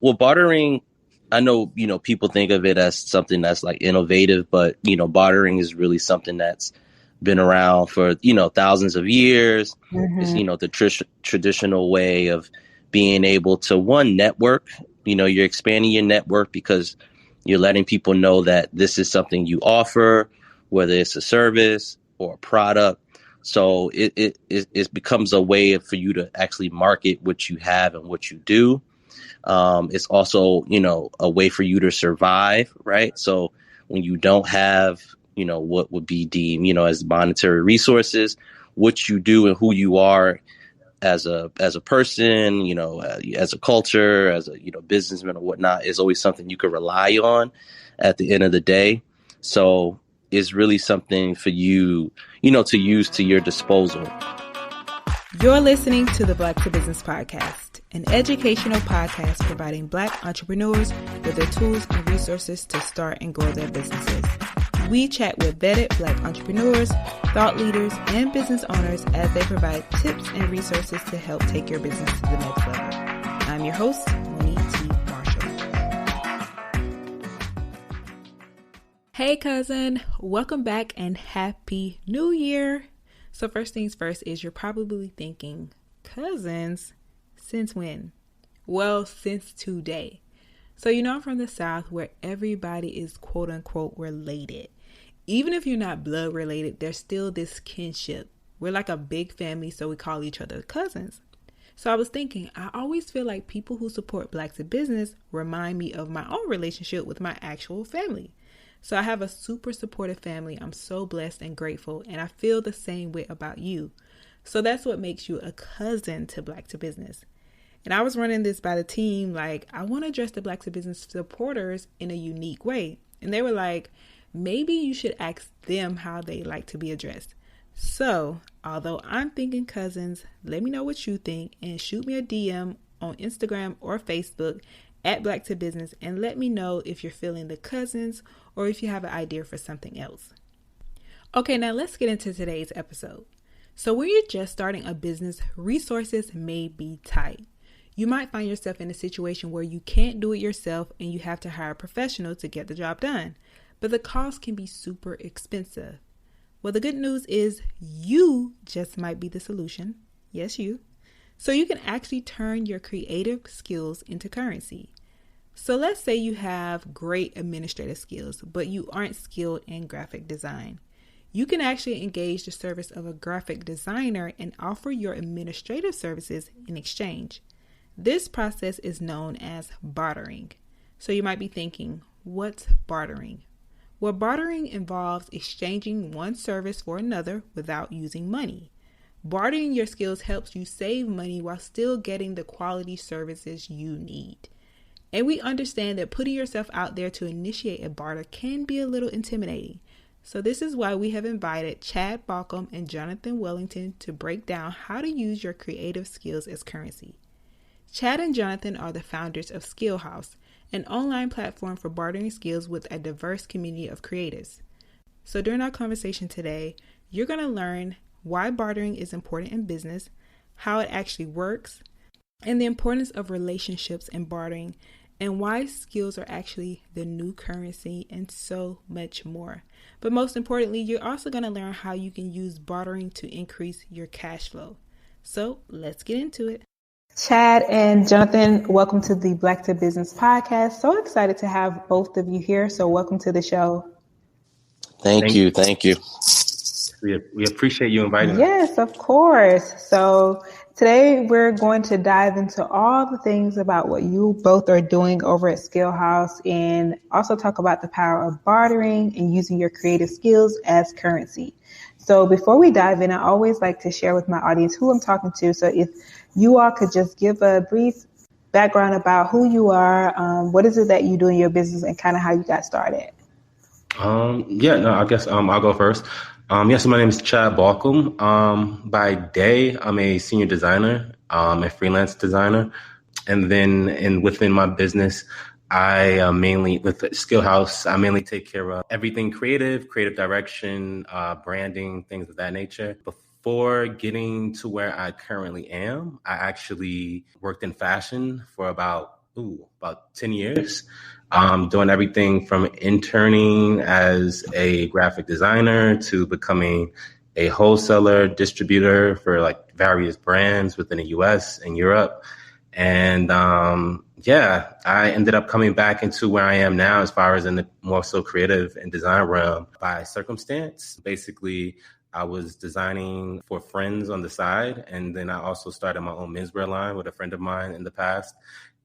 Well, bartering, I know, people think of it as something that's like innovative, but, bartering is really something that's been around for, thousands of years. It's, Mm-hmm. the traditional way of being able to one network, you're expanding your network because you're letting people know that this is something you offer, whether it's a service or a product. So it becomes a way for you to actually market what you have and what you do. It's also, a way for you to survive, right? So when you don't have, what would be deemed, as monetary resources, what you do and who you are as a person, as a culture, as a, businessman or whatnot, is always something you could rely on at the end of the day. So it's really something for you, to use to your disposal. You're listening to the Black to Business Podcast, an educational podcast providing Black entrepreneurs with the tools and resources to start and grow their businesses. We chat with vetted Black entrepreneurs, thought leaders, and business owners as they provide tips and resources to help take your business to the next level. I'm your host, Monique T. Marshall. Hey cousin, welcome back and Happy New Year. So first things first is you're probably thinking, cousins, since when? Well, since today. So I'm from the South where everybody is quote unquote related. Even if you're not blood related, there's still this kinship. We're like a big family, so we call each other cousins. So I was thinking, I always feel like people who support Black to Business remind me of my own relationship with my actual family. So I have a super supportive family. I'm so blessed and grateful, and I feel the same way about you. So that's what makes you a cousin to Black to Business. And I was running this by the team, like, I want to address the Black to Business supporters in a unique way. And they were like, maybe you should ask them how they like to be addressed. So, although I'm thinking cousins, let me know what you think and shoot me a DM on Instagram or Facebook at Black to Business and let me know if you're feeling the cousins or if you have an idea for something else. Okay, now let's get into today's episode. So when you're just starting a business, resources may be tight. You might find yourself in a situation where you can't do it yourself and you have to hire a professional to get the job done. But the cost can be super expensive. Well, the good news is you just might be the solution. Yes, you. So you can actually turn your creative skills into currency. So let's say you have great administrative skills, but you aren't skilled in graphic design. You can actually engage the service of a graphic designer and offer your administrative services in exchange. This process is known as bartering. So you might be thinking, what's bartering? Well, bartering involves exchanging one service for another without using money. Bartering your skills helps you save money while still getting the quality services you need. And we understand that putting yourself out there to initiate a barter can be a little intimidating. So this is why we have invited Chad Balkum and Johnathan Wellington to break down how to use your creative skills as currency. Chad and Johnathan are the founders of Skillhaus, an online platform for bartering skills with a diverse community of creatives. So during our conversation today, you're going to learn why bartering is important in business, how it actually works, and the importance of relationships in bartering, and why skills are actually the new currency, and so much more. But most importantly, you're also going to learn how you can use bartering to increase your cash flow. So let's get into it. Chad and Johnathan, welcome to the Black to Business podcast. So excited to have both of you here. So welcome to the show. Thank you. We appreciate you inviting us. Yes, of course. So today we're going to dive into all the things about what you both are doing over at Skillhaus and also talk about the power of bartering and using your creative skills as currency. So before we dive in, I always like to share with my audience who I'm talking to. So if you all could just give a brief background about who you are, what is it that you do in your business, and kind of how you got started. I guess I'll go first. So my name is Chad Balkum. By day, I'm a senior designer, a freelance designer. And then within my business, I mainly, with Skillhaus, I mainly take care of everything creative direction, branding, things of that nature. Before getting to where I currently am, I actually worked in fashion for about about 10 years, doing everything from interning as a graphic designer to becoming a wholesaler, distributor for like various brands within the US and Europe. And I ended up coming back into where I am now as far as in the more so creative and design realm by circumstance. Basically, I was designing for friends on the side. And then I also started my own menswear line with a friend of mine in the past.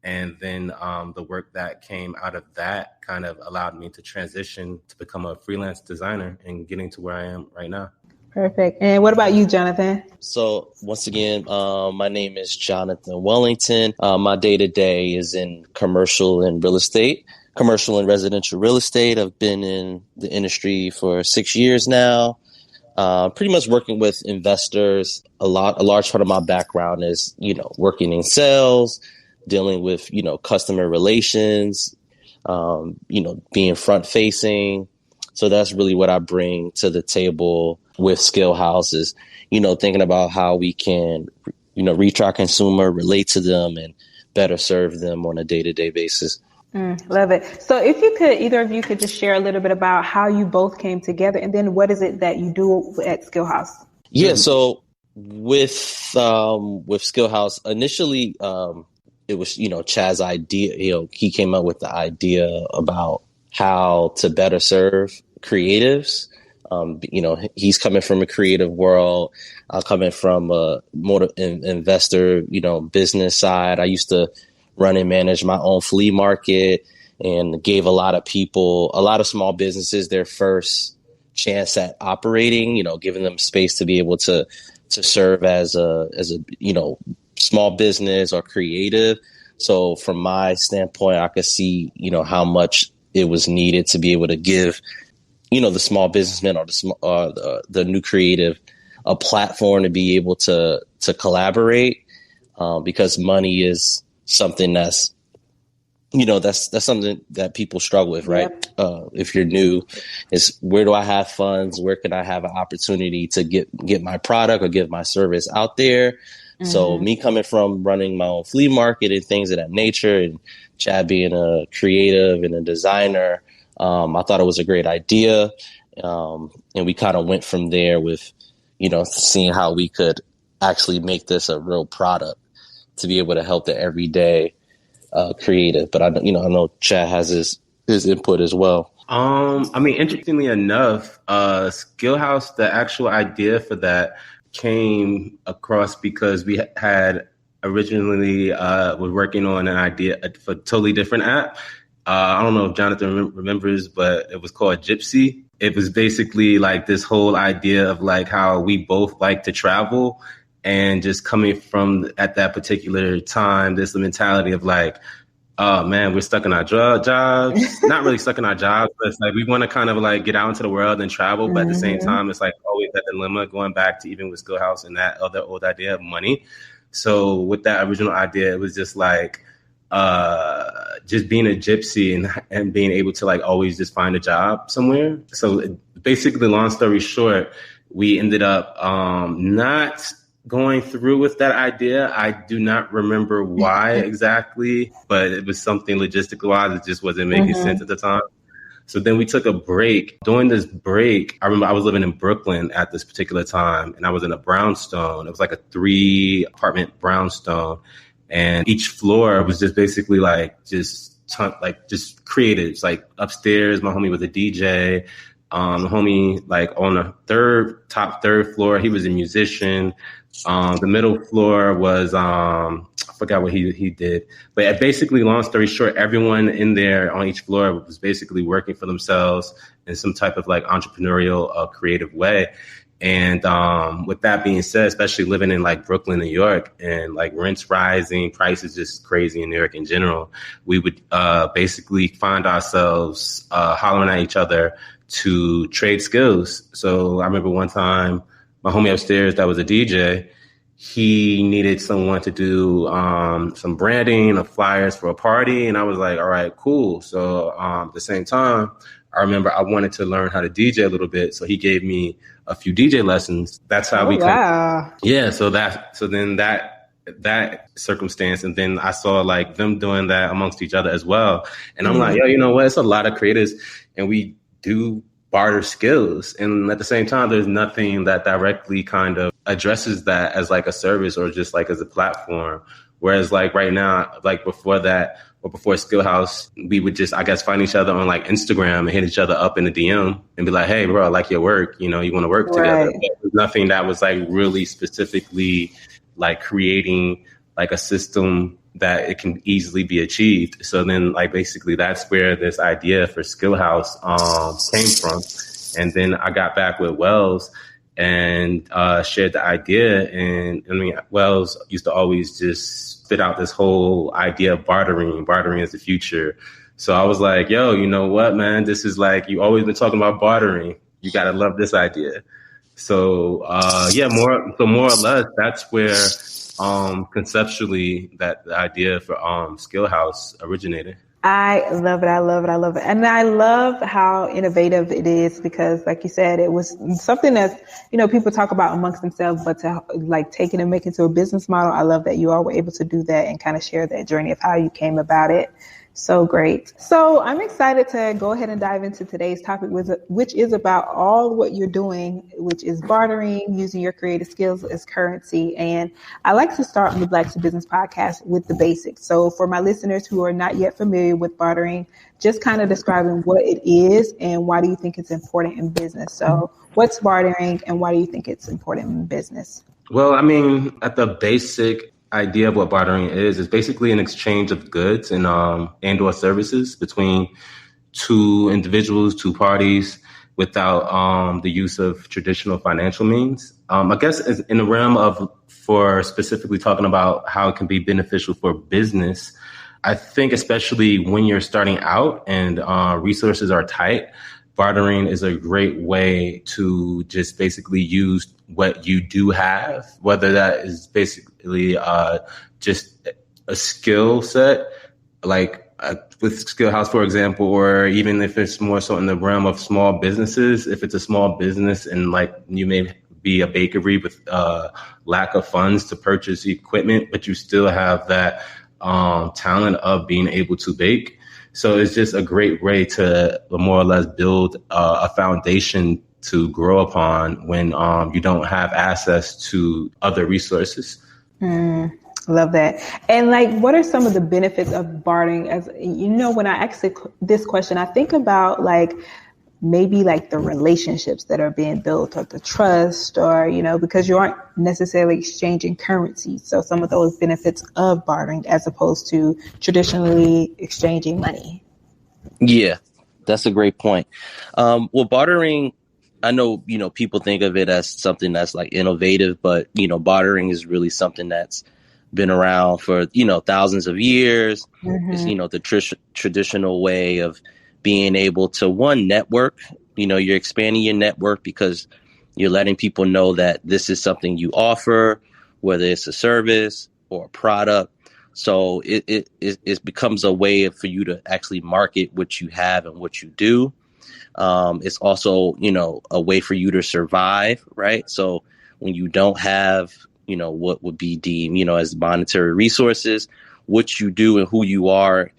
And then the work that came out of that kind of allowed me to transition to become a freelance designer and getting to where I am right now. Perfect. And what about you, Jonathan? So once again, my name is Johnathan Wellington. My day-to-day is in commercial and residential real estate. I've been in the industry for 6 years now. Pretty much working with investors. A large part of my background is, working in sales, dealing with, customer relations, being front facing. So that's really what I bring to the table with Skillhaus is, thinking about how we can, reach our consumer, relate to them, and better serve them on a day-to-day basis. Love it. So if you could, either of you could just share a little bit about how you both came together, and then what is it that you do at Skillhaus? Yeah. So with Skillhaus, initially, it was, Chad's idea. He came up with the idea about how to better serve creatives. He's coming from a creative world. I'm coming from a more investor, business side. I used to run and manage my own flea market and gave a lot of small businesses their first chance at operating, giving them space to be able to serve as a small business or creative. So from my standpoint, I could see, how much it was needed to be able to give, the small businessman or the new creative a platform to be able to collaborate, because money is something that's something that people struggle with, right? Yep. If you're new, is where do I have funds? Where can I have an opportunity to get my product or get my service out there? Mm-hmm. So me coming from running my own flea market and things of that nature, and Chad being a creative and a designer, I thought it was a great idea. And we kind of went from there with, seeing how we could actually make this a real product to be able to help the everyday creative. But I know Chad has his input as well. Interestingly enough, Skillhaus, the actual idea for that came across because we had originally was working on an idea for a totally different app. I don't know if Jonathan remembers, but it was called Gypsy. It was basically like this whole idea of like how we both like to travel, and just coming from at that particular time, this mentality of like, oh man, we're stuck in our jobs, not really stuck in our jobs, but it's like we want to kind of like get out into the world and travel. But at the same time, it's like always that dilemma going back to even with Skillhaus and that other old idea of money. So with that original idea, it was just like, just being a gypsy and being able to like always just find a job somewhere. So basically, long story short, we ended up not going through with that idea. I do not remember why exactly, but it was something logistically wise. It just wasn't making sense at the time. So then we took a break. During this break, I remember I was living in Brooklyn at this particular time, and I was in a brownstone. It was like a 3-apartment brownstone. And each floor was just basically just created. It's like upstairs, my homie was a DJ. The homie like on the top third floor, he was a musician. The middle floor was I forgot what he did. But basically, long story short, everyone in there on each floor was basically working for themselves in some type of like entrepreneurial, creative way. And with that being said, especially living in like Brooklyn, New York, and like rents rising, prices just crazy in New York in general, we would basically find ourselves hollering at each other to trade skills. So I remember one time my homie upstairs that was a DJ, he needed someone to do some branding of flyers for a party. And I was like, all right, cool. So at the same time, I remember I wanted to learn how to DJ a little bit. So he gave me a few DJ lessons. That's how we wow. Yeah. So then that that circumstance. And then I saw like them doing that amongst each other as well. And I'm like, yo, you know what? It's a lot of creators and we do barter skills. And at the same time, there's nothing that directly kind of addresses that as like a service or just like as a platform. Whereas like right now, like before that, or before Skillhaus, we would just, I guess, find each other on like Instagram and hit each other up in the DM and be like, hey, bro, I like your work. You know, you want to work together. But there's nothing that was like really specifically like creating like a system that it can easily be achieved. So then like basically that's where this idea for Skillhaus came from. And then I got back with Wells and shared the idea. And I mean, Wells used to always just spit out this whole idea of bartering is the future. So I was like, yo, you know what, man, this is like, you always been talking about bartering. You got to love this idea. So, more or less, that's where conceptually that the idea for Skillhaus originated. I love it. I love it. I love it. And I love how innovative it is because like you said, it was something that, you know, people talk about amongst themselves, but to like take it and make it into a business model. I love that you all were able to do that and kind of share that journey of how you came about it. So great. So I'm excited to go ahead and dive into today's topic, which is about all what you're doing, which is bartering, using your creative skills as currency. And I like to start on the Black to Business podcast with the basics. So for my listeners who are not yet familiar with bartering, just kind of describing what it is and why do you think it's important in business? So what's bartering and why do you think it's important in business? Well, I mean, at the basic idea of what bartering is basically an exchange of goods and or services between two individuals, two parties, without the use of traditional financial means. I guess in the realm of for specifically talking about how it can be beneficial for business, I think especially when you're starting out and resources are tight, bartering is a great way to just basically use what you do have, whether that is basically just a skill set, like with Skillhaus, for example, or even if it's more so in the realm of small businesses, if it's a small business and like you may be a bakery with lack of funds to purchase equipment, but you still have that talent of being able to bake. So it's just a great way to more or less build a foundation to grow upon when you don't have access to other resources. Love that. And like, what are some of the benefits of bartering? As you know, when I ask this question, I think about like maybe like the relationships that are being built or the trust or, you know, because you aren't necessarily exchanging currency. So some of those benefits of bartering as opposed to traditionally exchanging money. Yeah, that's a great point. Well, bartering, I know, you know, people think of it as something that's like innovative, but, you know, bartering is really something that's been around for, you know, thousands of years. It's, you know, the traditional way of being able to one network, you know, you're expanding your network because you're letting people know that this is something you offer, whether it's a service or a product. So it becomes a way for you to actually market what you have and what you do. It's also, you know, a way for you to survive, right? So when you don't have, you know, what would be deemed, you know, as monetary resources, what you do and who you are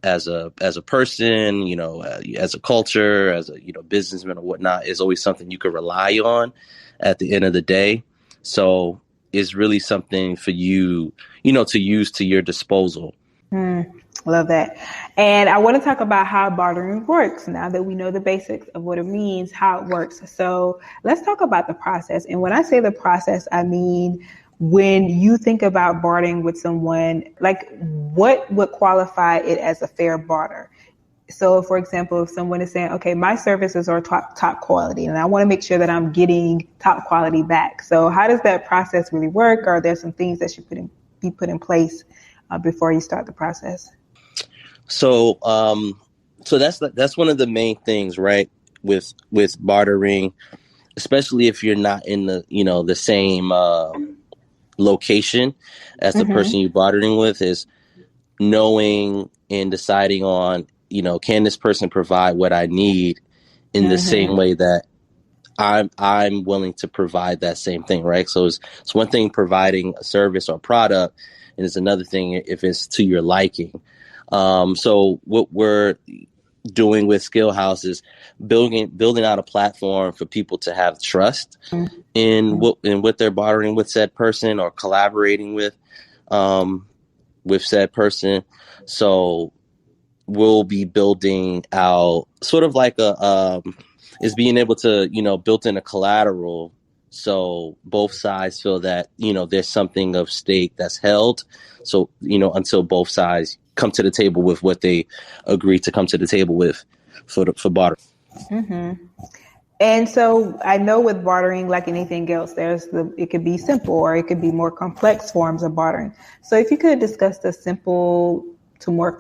as a person, you know, as a culture, as a, you know, businessman or whatnot is always something you can rely on at the end of the day. So it's really something for you, you know, to use to your disposal. Love that. And I want to talk about how bartering works now that we know the basics of what it means, how it works. So let's talk about the process. And when I say the process, I mean, when you think about bartering with someone, like what would qualify it as a fair barter? So for example, if someone is saying, okay, my services are top quality and I want to make sure that I'm getting top quality back. So how does that process really work? Are there some things that should be put in place before you start the process? So that's one of the main things, right? With bartering, especially if you're not in the, you know, the same location as the person you're bartering with, is knowing and deciding on, you know, can this person provide what I need in the same way that I'm willing to provide that same thing, right? So it's one thing providing a service or product, and it's another thing if it's to your liking. So what we're doing with Skillhaus is building out a platform for people to have trust in what they're bartering with said person or collaborating with said person. So we'll be building out sort of like is being able to, built in a collateral. So both sides feel that, there's something of stake that's held. So, until both sides come to the table with what they agree to come to the table with for barter. Mm-hmm. And so I know with bartering, like anything else, it could be simple or it could be more complex forms of bartering. So if you could discuss the simple to more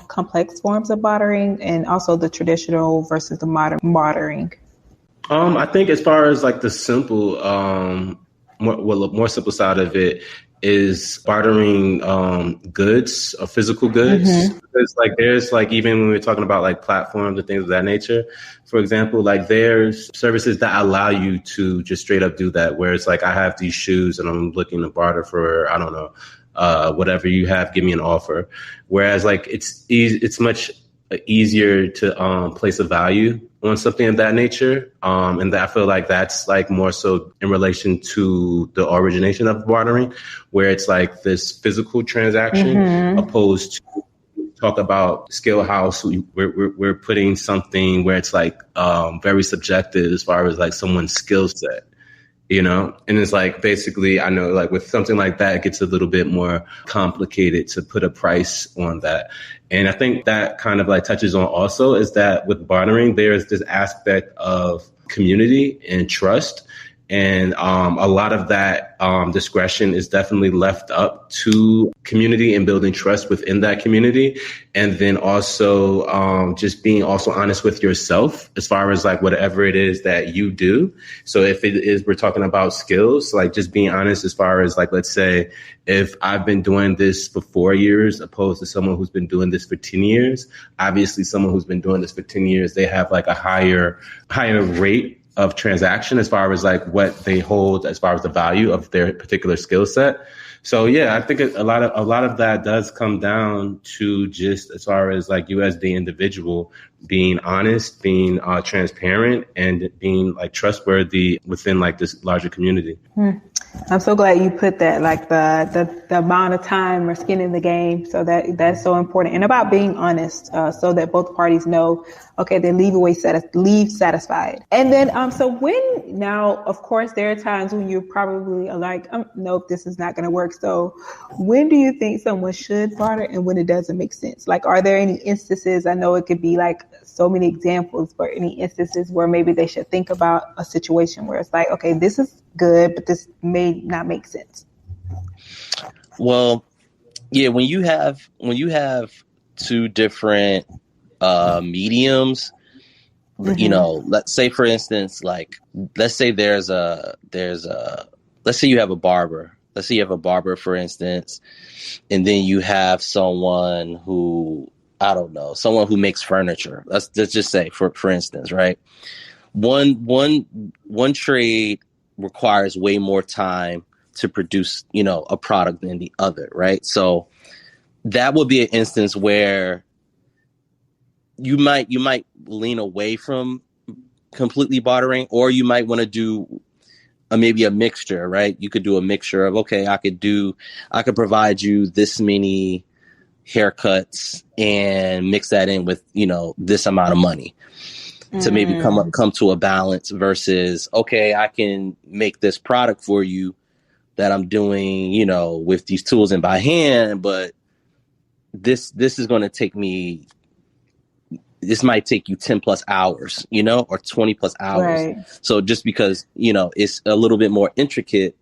complex forms of bartering and also the traditional versus the modern bartering. I think as far as like the simple, more simple side of it is bartering goods or physical goods. Mm-hmm. Because like there's like, even when we're talking about like platforms and things of that nature, for example, like there's services that allow you to just straight up do that, where it's like I have these shoes and I'm looking to barter for, I don't know, whatever you have, give me an offer. Whereas like it's much easier to place a value on something of that nature. And I feel like that's like more so in relation to the origination of bartering, where it's like this physical transaction opposed to talk about Skillhaus. We're putting something where it's like very subjective as far as like someone's skill set. And it's like, basically, I know like with something like that, it gets a little bit more complicated to put a price on that. And I think that kind of like touches on also is that with bartering, there's this aspect of community and trust. And a lot of that discretion is definitely left up to community and building trust within that community. And then also just being also honest with yourself as far as like whatever it is that you do. So if it is, we're talking about skills, like just being honest as far as like, let's say if I've been doing this for 4 years opposed to someone who's been doing this for 10 years, obviously someone who's been doing this for 10 years, they have like a higher rate of transaction as far as like what they hold as far as the value of their particular skill set. So yeah, I think a lot of that does come down to just as far as like you as the individual being honest, being transparent, and being like trustworthy within like this larger community. I'm so glad you put that, like the amount of time or skin in the game. So that's so important, and about being honest, so that both parties know, okay, they leave satisfied. And then, now, of course, there are times when you're probably like, nope, this is not going to work. So when do you think someone should barter and when it doesn't make sense? Like, are there any instances? I know it could be like so many examples, but any instances where maybe they should think about a situation where it's like, okay, this is good, but this may not make sense. Well, yeah, when you have two different mediums, let's say for instance, like let's say let's say you have a barber. Let's say you have a barber, for instance, and then you have someone who, I don't know, someone who makes furniture. Let's just say for instance, right? One trade requires way more time to produce, a product than the other, right? So that would be an instance where you might lean away from completely bartering, or you might want to do maybe a mixture, right? You could do a mixture of, okay, I could provide you this many haircuts and mix that in with, this amount of money to maybe come to a balance versus, okay, I can make this product for you that I'm doing, with these tools and by hand, but this is going to take me, this might take you 10 plus hours, or 20 plus hours. Right. So just because, it's a little bit more intricate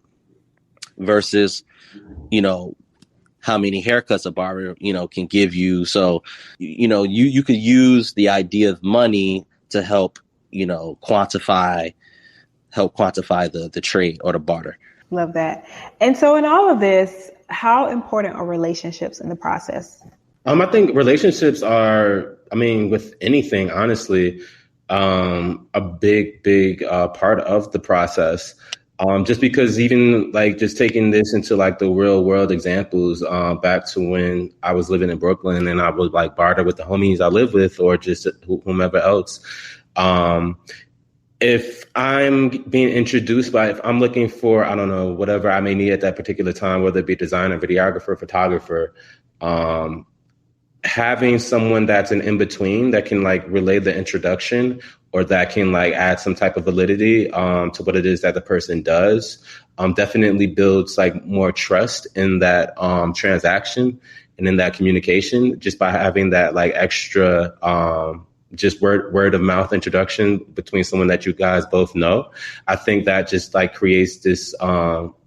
versus, how many haircuts a barber, can give you. So, you could use the idea of money to help, quantify the trade or the barter. Love that. And so in all of this, how important are relationships in the process? I think relationships are, with anything, honestly, a big part of the process. Just because even like just taking this into like the real world examples, back to when I was living in Brooklyn and I would like barter with the homies I live with or just whomever else. If I'm being introduced if I'm looking for, I don't know, whatever I may need at that particular time, whether it be designer, videographer, photographer, having someone that's an in-between that can like relay the introduction or that can like add some type of validity to what it is that the person does definitely builds like more trust in that transaction and in that communication just by having that like extra just word of mouth introduction between someone that you guys both know. I think that just like creates this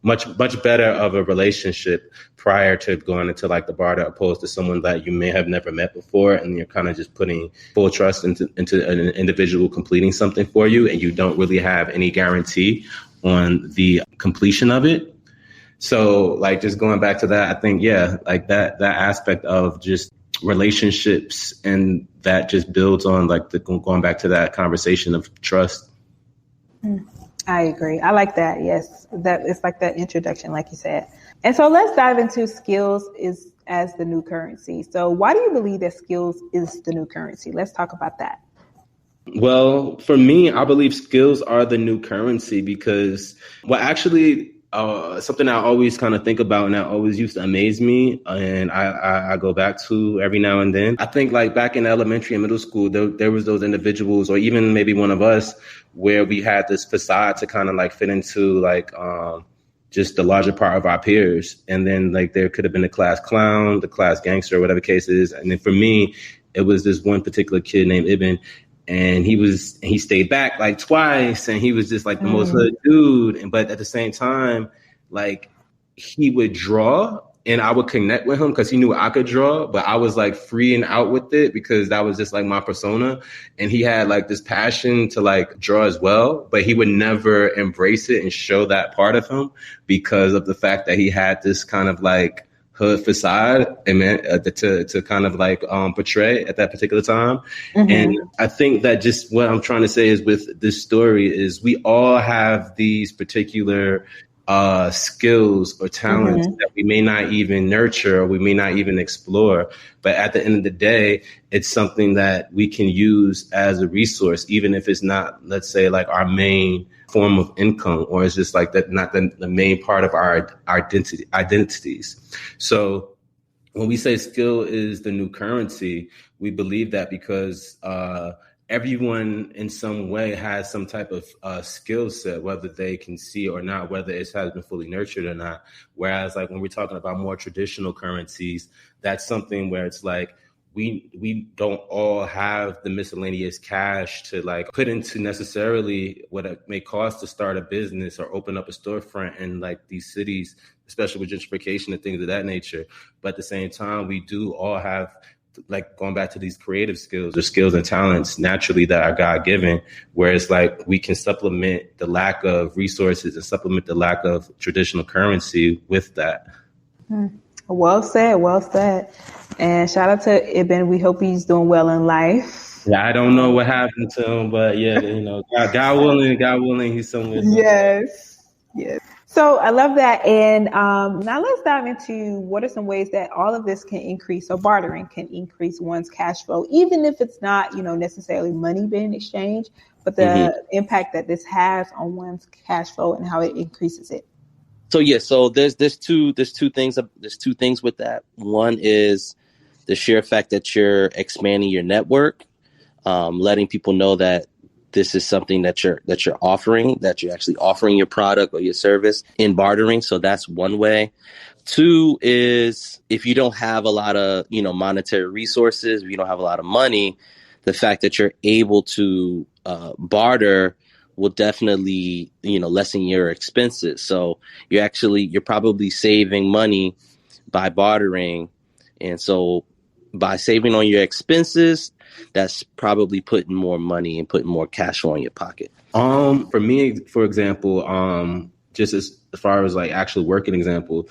much better of a relationship prior to going into like the barter, opposed to someone that you may have never met before, and you're kind of just putting full trust into an individual completing something for you, and you don't really have any guarantee on the completion of it. So like just going back to that, I think like that aspect of just relationships, and that just builds on like going back to that conversation of trust. I agree. I like that. Yes, that it's like that introduction, like you said. And so let's dive into skills as the new currency. So why do you believe that skills is the new currency? Let's talk about that. Well, for me, I believe skills are the new currency because, something I always kind of think about and that always used to amaze me, and I go back to every now and then. I think like back in elementary and middle school, there was those individuals, or even maybe one of us, where we had this facade to kind of like fit into like just the larger part of our peers. And then like there could have been the class clown, the class gangster, whatever the case is. And then for me, it was this one particular kid named Ibn. And he stayed back like twice, and he was just like the most hood dude. But at the same time, like he would draw, and I would connect with him because he knew I could draw. But I was like freeing out with it because that was just like my persona. And he had like this passion to like draw as well, but he would never embrace it and show that part of him because of the fact that he had this kind of like hood facade to kind of like portray at that particular time. Mm-hmm. And I think that just what I'm trying to say is with this story is we all have these particular skills or talents that we may not even nurture or we may not even explore. But at the end of the day, it's something that we can use as a resource, even if it's not, let's say, like our main form of income, or it's just like that, not the main part of our identities. So when we say skill is the new currency, we believe that because everyone in some way has some type of skill set, whether they can see or not, whether it has been fully nurtured or not. Whereas like when we're talking about more traditional currencies, that's something where it's like, we don't all have the miscellaneous cash to like put into necessarily what it may cost to start a business or open up a storefront in like these cities, especially with gentrification and things of that nature. But at the same time, we do all have, like going back to these creative skills or skills and talents naturally that are God-given, where it's like we can supplement the lack of resources and supplement the lack of traditional currency with that. Well said, well said. And shout out to Ibn. We hope he's doing well in life. Yeah, I don't know what happened to him, but yeah, you know, God willing, he's somewhere. Yes. So I love that. And now let's dive into what are some ways that all of this can increase, or bartering can increase one's cash flow, even if it's not, necessarily money being exchanged, but the impact that this has on one's cash flow and how it increases it. So there's two things with that. One is the sheer fact that you're expanding your network, letting people know that this is something that you're offering, that you're actually offering your product or your service in bartering. So that's one way. Two is if you don't have a lot of, monetary resources, if you don't have a lot of money, the fact that you're able to barter will definitely, lessen your expenses. So you're probably saving money by bartering. And so by saving on your expenses, that's probably putting more money and putting more cash flow in your pocket. For me, for example, just as far as like actual working example,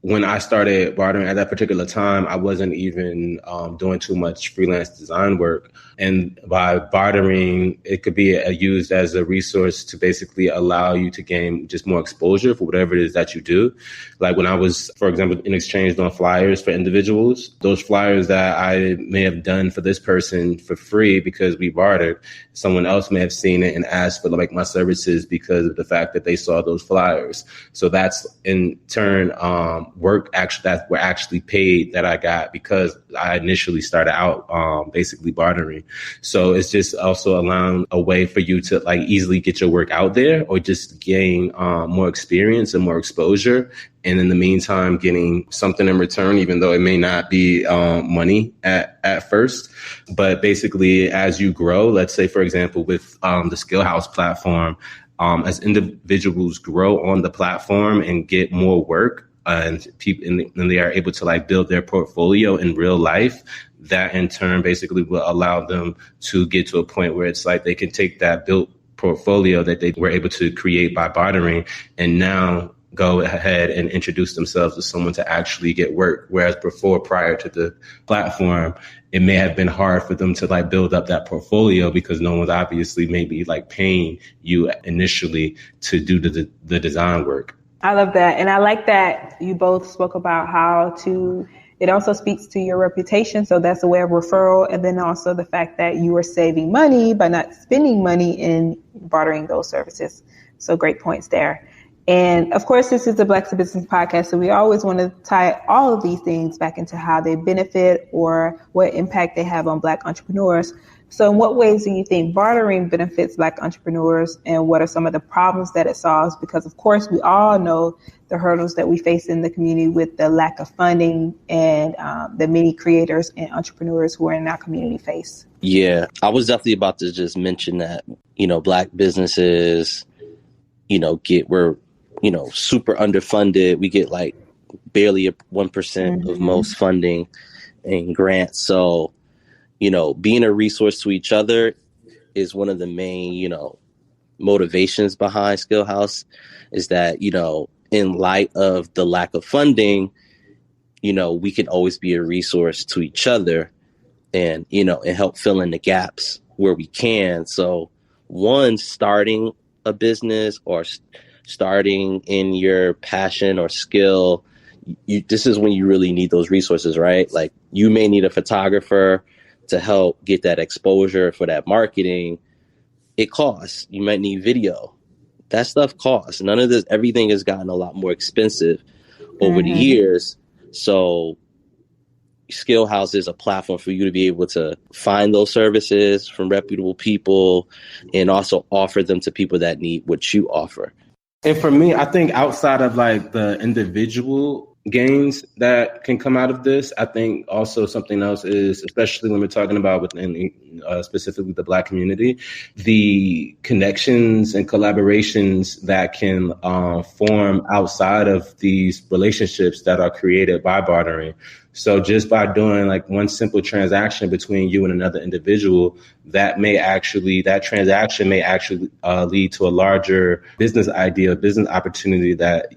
when I started bartering at that particular time, I wasn't even doing too much freelance design work. And by bartering, it could be used as a resource to basically allow you to gain just more exposure for whatever it is that you do. Like when I was, for example, in exchange on flyers for individuals, those flyers that I may have done for this person for free because we bartered, someone else may have seen it and asked for like my services because of the fact that they saw those flyers. So that's in turn work actually that were actually paid that I got because I initially started out basically bartering. So it's just also allowing a way for you to like easily get your work out there or just gain more experience and more exposure. And in the meantime, getting something in return, even though it may not be money at first. But basically, as you grow, let's say, for example, with the Skillhaus platform, as individuals grow on the platform and get more work, and they are able to like build their portfolio in real life, that in turn basically will allow them to get to a point where it's like they can take that built portfolio that they were able to create by bartering and now go ahead and introduce themselves to someone to actually get work. Whereas before, prior to the platform, it may have been hard for them to like build up that portfolio because no one's obviously maybe like paying you initially to do the design work. I love that. And I like that you both spoke about it also speaks to your reputation. So that's a way of referral. And then also the fact that you are saving money by not spending money in bartering those services. So great points there. And of course, this is the Black to Business podcast. So we always want to tie all of these things back into how they benefit or what impact they have on Black entrepreneurs. So in what ways do you think bartering benefits Black entrepreneurs, and what are some of the problems that it solves? Because of course, we all know the hurdles that we face in the community with the lack of funding and the many creators and entrepreneurs who are in our community face. Yeah, I was definitely about to just mention that, Black businesses, we're super underfunded. We get like barely 1% of most funding and grants. So, being a resource to each other is one of the main, motivations behind Skillhaus, is that, in light of the lack of funding, we can always be a resource to each other and, and help fill in the gaps where we can. So one, starting a business or starting in your passion or skill, this is when you really need those resources, right? Like you may need a photographer to help get that exposure for that marketing. It costs. You might need video. That stuff costs. None of this, everything has gotten a lot more expensive over the years. So Skillhaus is a platform for you to be able to find those services from reputable people and also offer them to people that need what you offer. And for me, I think outside of like the individual gains that can come out of this, I think also something else is, especially when we're talking about within specifically the Black community, the connections and collaborations that can form outside of these relationships that are created by bartering. So just by doing like one simple transaction between you and another individual, that transaction may actually lead to a larger business idea, business opportunity that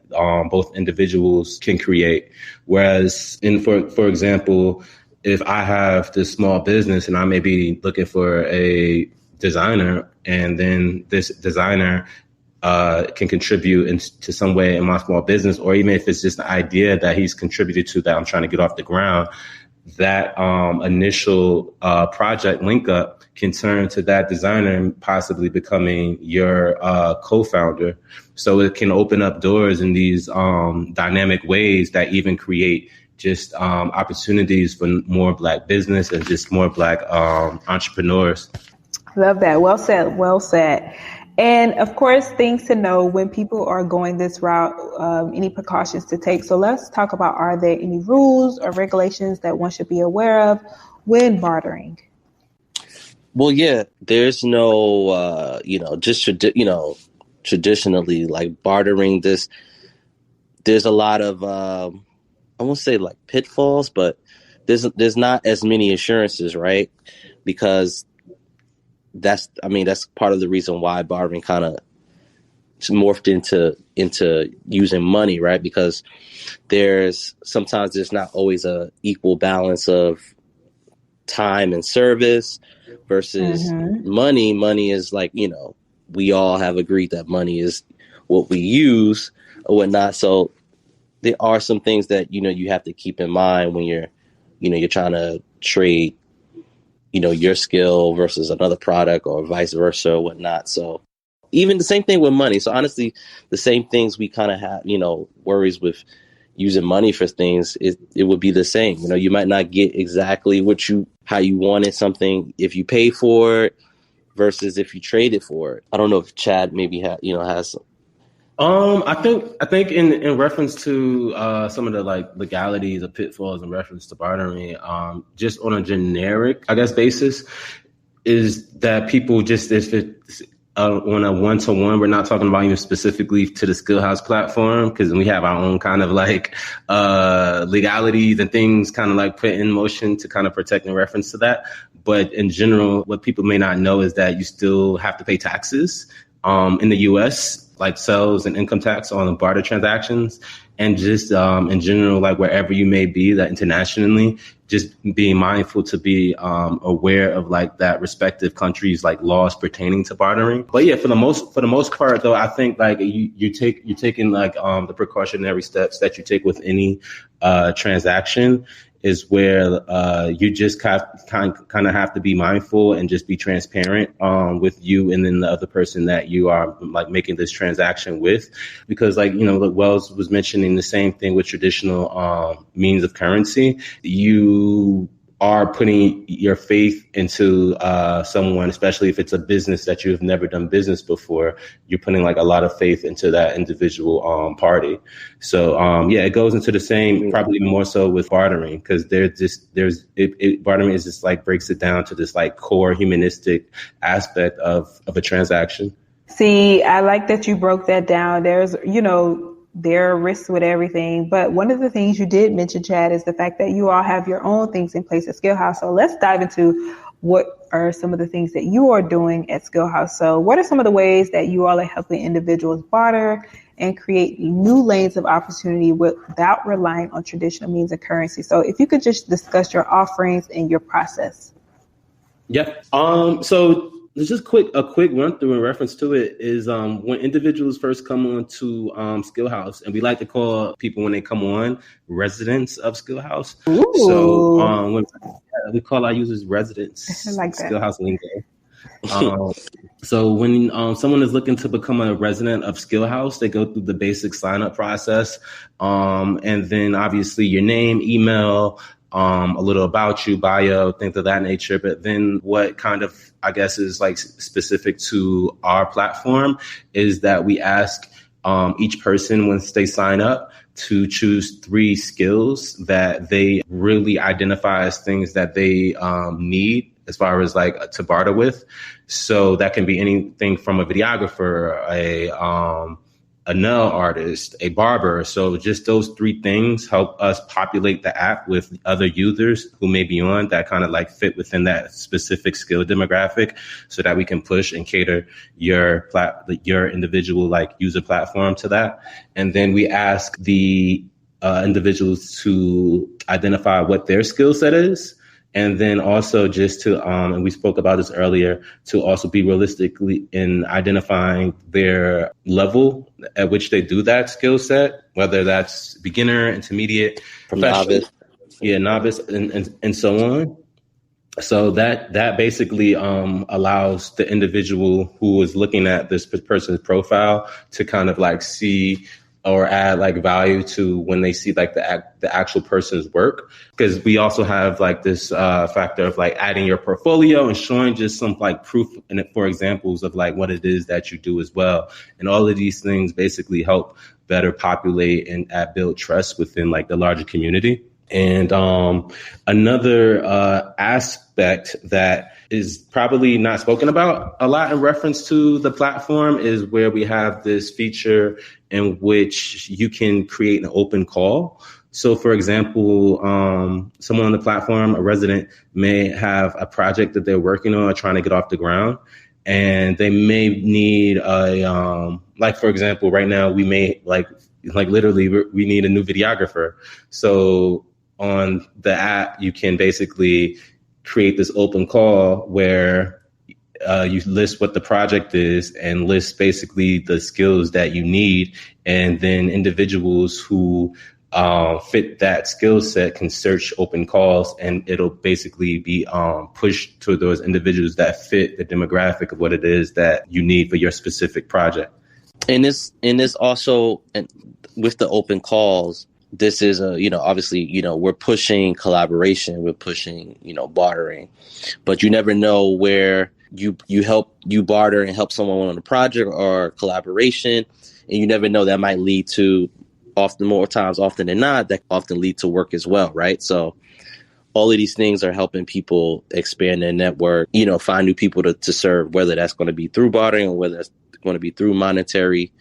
both individuals can create. Whereas for example, if I have this small business and I may be looking for a designer, and then this designer can contribute to some way in my small business, or even if it's just an idea that he's contributed to that I'm trying to get off the ground, that initial project link up can turn to that designer and possibly becoming your co-founder. So it can open up doors in these dynamic ways that even create just opportunities for more Black business and just more Black entrepreneurs. Love that. Well said. Well said. And of course, things to know when people are going this route, any precautions to take. So let's talk about, are there any rules or regulations that one should be aware of when bartering? Well, yeah, there's no, traditionally like bartering there's a lot of, I won't say like pitfalls, but there's not as many assurances, right? Because that's part of the reason why bartering kind of morphed into into using money, right? Because sometimes there's not always a equal balance of time and service versus money. Money is like, we all have agreed that money is what we use or whatnot. So there are some things that, you have to keep in mind when you're trying to trade, your skill versus another product or vice versa or whatnot. So even the same thing with money. So honestly, the same things we kind of have, worries with using money for things, it would be the same. You might not get exactly how you wanted something if you pay for it versus if you traded for it. I don't know if Chad maybe has some. I think in reference to some of the like legalities or pitfalls in reference to bartering, just on a generic, I guess, basis, is that people just, if it's on a one-to-one, we're not talking about even specifically to the Skillhaus platform, because we have our own kind of like legalities and things kind of like put in motion to kind of protect in reference to that. But in general, what people may not know is that you still have to pay taxes in the U.S., like sales and income tax on barter transactions, and just in general, like wherever you may be, that internationally, just being mindful to be aware of like that respective countries' like laws pertaining to bartering. But yeah, for the most part, though, I think like you're taking like the precautionary steps that you take with any transaction, is where you just kind of have to be mindful and just be transparent with you and then the other person that you are like making this transaction with. Because like, Wells was mentioning the same thing with traditional means of currency. You are putting your faith into someone, especially if it's a business that you've never done business before. You're putting like a lot of faith into that individual party. So it goes into the same, probably more so with bartering, because bartering is just like breaks it down to this like core humanistic aspect of a transaction. See, I like that you broke that down. There's, there are risks with everything. But one of the things you did mention, Chad, is the fact that you all have your own things in place at Skillhaus. So let's dive into what are some of the things that you are doing at Skillhaus. So what are some of the ways that you all are helping individuals barter and create new lanes of opportunity without relying on traditional means of currency? So if you could just discuss your offerings and your process. Yeah. So just a quick run through in reference to it is when individuals first come on to Skillhaus, and we like to call people when they come on residents of Skillhaus. Ooh. So we call our users residents. I like that. Skillhaus lingo. So when someone is looking to become a resident of Skillhaus, they go through the basic sign up process, and then obviously your name, email, a little about you, bio, things of that nature. But then what kind of, I guess, is like specific to our platform is that we ask each person once they sign up to choose 3 skills that they really identify as things that they need as far as like to barter with. So that can be anything from a videographer, a nail artist, a barber. So just those 3 things help us populate the app with other users who may be on that kind of like fit within that specific skill demographic, so that we can push and cater your individual like user platform to that. And then we ask the individuals to identify what their skill set is. And then also just to, and we spoke about this earlier, to also be realistically in identifying their level at which they do that skill set, whether that's beginner, intermediate, professional, novice, and so on. So that basically allows the individual who is looking at this person's profile to kind of like see or add like value to when they see like the actual person's work. Because we also have like this factor of like adding your portfolio and showing just some like proof in it for examples of like what it is that you do as well. And all of these things basically help better populate and build trust within like the larger community. And another aspect that is probably not spoken about a lot in reference to the platform is where we have this feature in which you can create an open call. So, for example, someone on the platform, a resident, may have a project that they're working on or trying to get off the ground. and they may need like, for example, right now we may like literally we need a new videographer. So on the app, you can basically create this open call where you list what the project is and list basically the skills that you need. And then individuals who fit that skill set can search open calls, and it'll basically be pushed to those individuals that fit the demographic of what it is that you need for your specific project. And this also, and with the open calls, this is obviously, we're pushing collaboration, we're pushing, bartering, but you never know where you barter and help someone on a project or collaboration, and you never know, that might lead to, often than not, that often lead to work as well, right? So all of these things are helping people expand their network, find new people to serve, whether that's going to be through bartering or whether that's going to be through monetary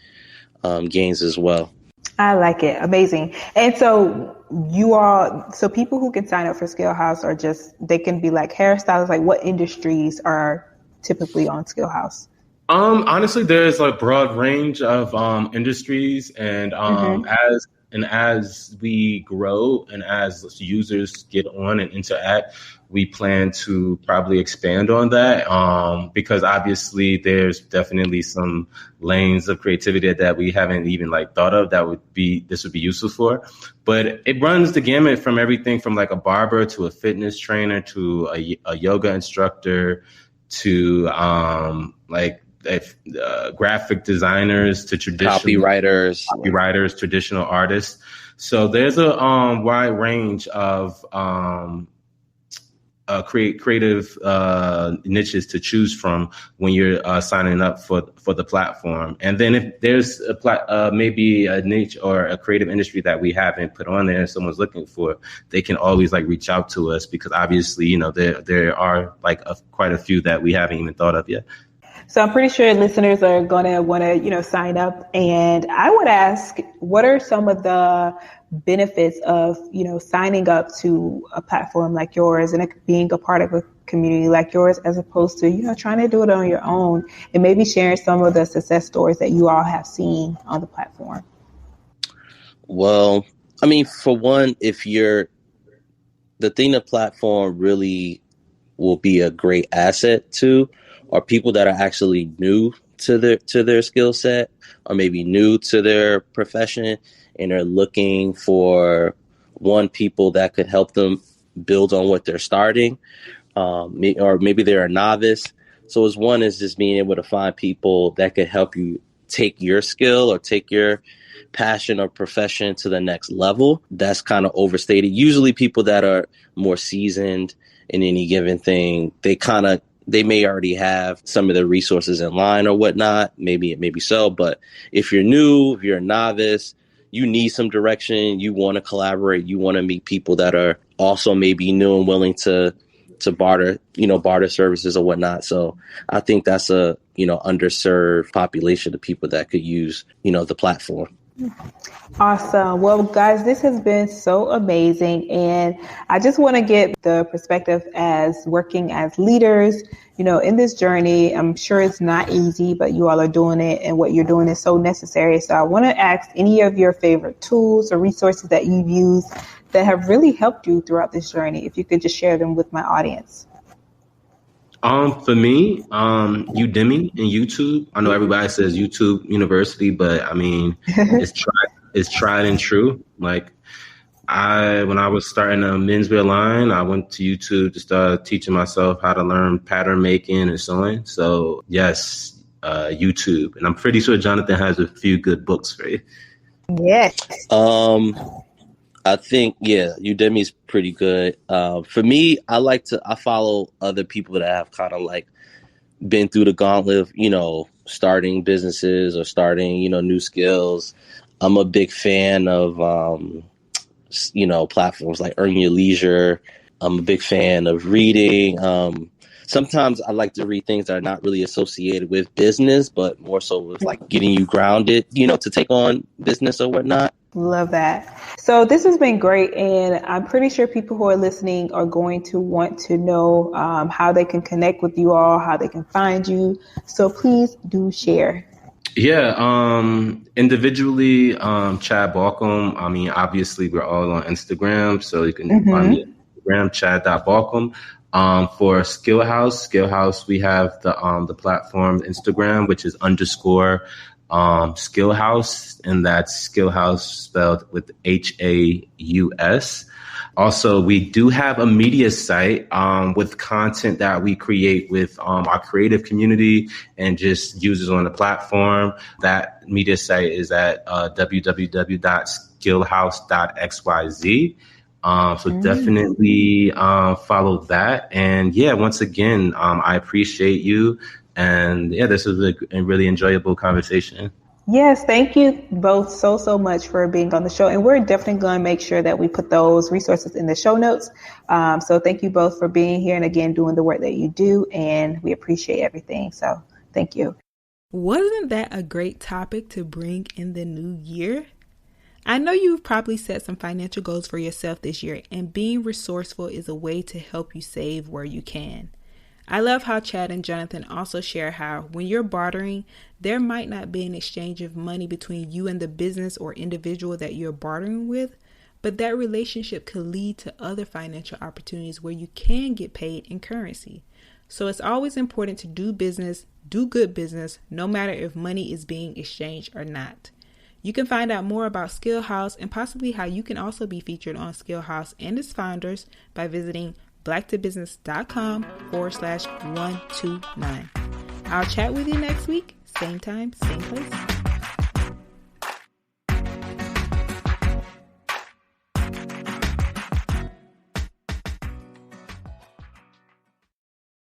gains as well. I like it. Amazing. And so so people who can sign up for Skillhaus are they can be like hairstylists. Like, what industries are typically on Skillhaus? Honestly, there's a broad range of industries, and as we grow and as users get on and interact, we plan to probably expand on that, because obviously there's definitely some lanes of creativity that we haven't even thought of this would be useful for. But it runs the gamut from everything from like a barber to a fitness trainer to a yoga instructor to graphic designers to copywriters, traditional artists. So there's a wide range of creative niches to choose from when you're signing up for the platform. And then if there's maybe a niche or a creative industry that we haven't put on there and someone's looking for, they can always reach out to us, because obviously there are quite a few that we haven't even thought of yet. So I'm pretty sure listeners are going to want to, sign up. And I would ask, what are some of the benefits of, signing up to a platform like yours and being a part of a community like yours, as opposed to, trying to do it on your own, and maybe sharing some of the success stories that you all have seen on the platform? Well, I mean, for one, the thing the platform really will be a great asset to are people that are actually new to their skill set, or maybe new to their profession, and are looking for people that could help them build on what they're starting, or maybe they're a novice. So one is just being able to find people that could help you take your skill or take your passion or profession to the next level. That's kind of overstated. Usually people that are more seasoned in any given thing, they may already have some of the resources in line or whatnot. Maybe so. But if you're new, if you're a novice, you need some direction. You want to collaborate. You want to meet people that are also maybe new and willing to barter services or whatnot. So I think that's a, underserved population of people that could use, the platform. Awesome. Well, guys, this has been so amazing. And I just want to get the perspective as working as leaders, in this journey. I'm sure it's not easy, but you all are doing it, and what you're doing is so necessary. So I want to ask any of your favorite tools or resources that you've used that have really helped you throughout this journey. If you could just share them with my audience. For me, Udemy and YouTube. I know everybody says YouTube University, but I mean, it's tried and true. When I was starting a menswear line, I went to YouTube to start teaching myself how to learn pattern making and sewing. So yes, YouTube. And I'm pretty sure Jonathan has a few good books for you. Yes. I think, Udemy's pretty good. For me, I follow other people that have kind of been through the gauntlet of, starting businesses or starting, new skills. I'm a big fan of, platforms like Earn Your Leisure. I'm a big fan of reading. Sometimes I like to read things that are not really associated with business, but more so with getting you grounded, to take on business or whatnot. Love that. So this has been great, and I'm pretty sure people who are listening are going to want to know how they can connect with you all, how they can find you. So please do share. Yeah, individually, Chad Balkum. I mean, obviously, we're all on Instagram, so you can find me on Instagram, chad.balkum. For Skillhaus, we have the platform Instagram, which is _Skillhaus, and that's Skillhaus spelled with HAUS. Also, we do have a media site with content that we create with our creative community and just users on the platform. That media site is at www.skillhaus.xyz. So definitely follow that. And yeah, once again, I appreciate you. And yeah, this was a really enjoyable conversation. Yes, thank you both so much for being on the show. And we're definitely going to make sure that we put those resources in the show notes. So thank you both for being here and again, doing the work that you do. And we appreciate everything. So thank you. Wasn't that a great topic to bring in the new year? I know you've probably set some financial goals for yourself this year, and being resourceful is a way to help you save where you can. I love how Chad and Jonathan also share how when you're bartering, there might not be an exchange of money between you and the business or individual that you're bartering with, but that relationship could lead to other financial opportunities where you can get paid in currency. So it's always important to do good business, no matter if money is being exchanged or not. You can find out more about Skillhaus and possibly how you can also be featured on Skillhaus and its founders by visiting blacktobusiness.com/129. I'll chat with you next week, same time, same place.